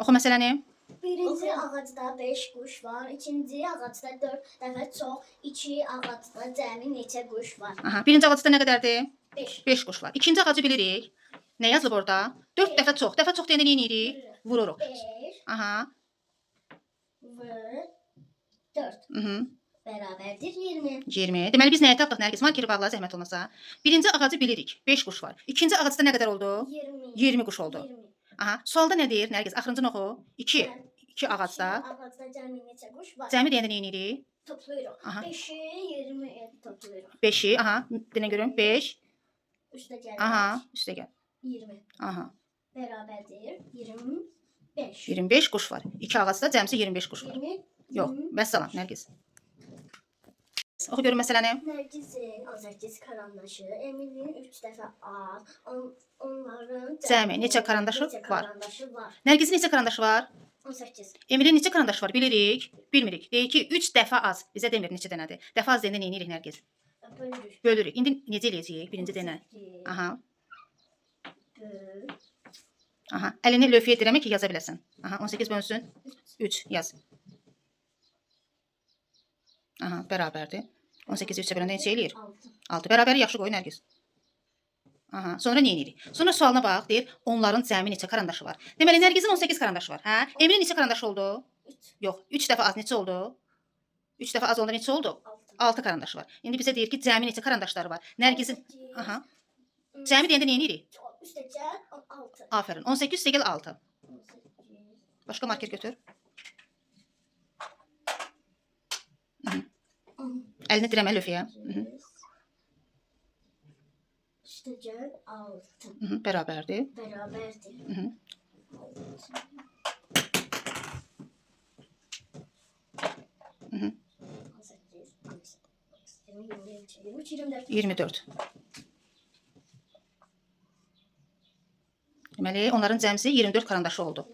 Oxu məsələni. Birinci ağacda 5 quş var, ikinci ağacda 4 dəfə çox, 2 ağacda cəmi neçə quş var? Aha, birinci ağacda nə qədərdir? 5. 5 quş var. İkinci ağacı bilirik. Nə yazılıb orada? 4 dəfə çox. Dəfə çox deyəndə nə edirik? Vururuq. 5 Aha. vur 4 bərabərdir 20. 20. Deməli biz nəyə tapdıq Nərgiz? Markeri bağla zəhmət olmasa. Birinci ağacı bilirik. 5 quş var. İkinci ağacda nə qədər oldu? 20. 20 quş oldu. 20. Aha. Sualda nə deyir Nərgiz? Axırıncını oxu. 2. 2 ağacda. Ağacda cəmi neçə quş var? Cəmi deyəndə nə edirik? Toplayırıq. Aha. 5'i 20'ye toplayırıq. 5'i. Aha. Denə görüm. 5. Üstə gəlir. Aha. Üstə gəl. 20. Aha. Bərabərdir 25. 25 quş var. 2 ağacda cəmsi 25 quş var. 20. Yox. Vəssalam Nərgiz. Oxu görüm məsələni. Nərgizin 18 karandaşı, Emilin 3 dəfə A, onların Cəmi neçə karandaşı var? karandaşı var? Nərgizin neçə karandaşı var? 18. Emilin neçə karandaşı var? Bilirik. Bilmirik. Deyir ki 3 dəfə az. Bizə demir neçə dənədir. Dəfə az deyəndə nə edirik Nərgiz? Bölürük. Bölürük. İndi necə eləyəcəyik? Birinci denə. Aha. Böl. Aha. Əlini lövhəyə dirəmə ki yaza biləsən. Aha. 18 bölünsün 3 yaz. Aha. Bərabərdir. 18-i 3-ə böləndə neçə eləyir? 6. 6. Bərabəri yaxşı qoy Nərgiz. Aha. Sonra nə edirik? Sonra sualına bax. Deyir onların cəmi neçə karandaşı var? Deməli Nərgizin 18 karandaşı var. Hə? Emilin neçə karandaşı oldu? 3. Yox. 3 dəfə az neçə oldu? 3 dəfə az olanda neçə oldu? 6. 6 karandaşı var. İndi bizə deyir ki cəmi neçə karandaşları var? Nərgizin aha. Cəmi deyəndə nə edirik? Üstə gəl 6. Aferin. 18 üstə gəl 6. 18. Başqa marker götür. Əlini dirəmə lövhəyə. Üstə gəl 6. Bərabərdir. Bərabərdir. Mhm. 24. Deməli onların cəmsi 24 karandaşı oldu.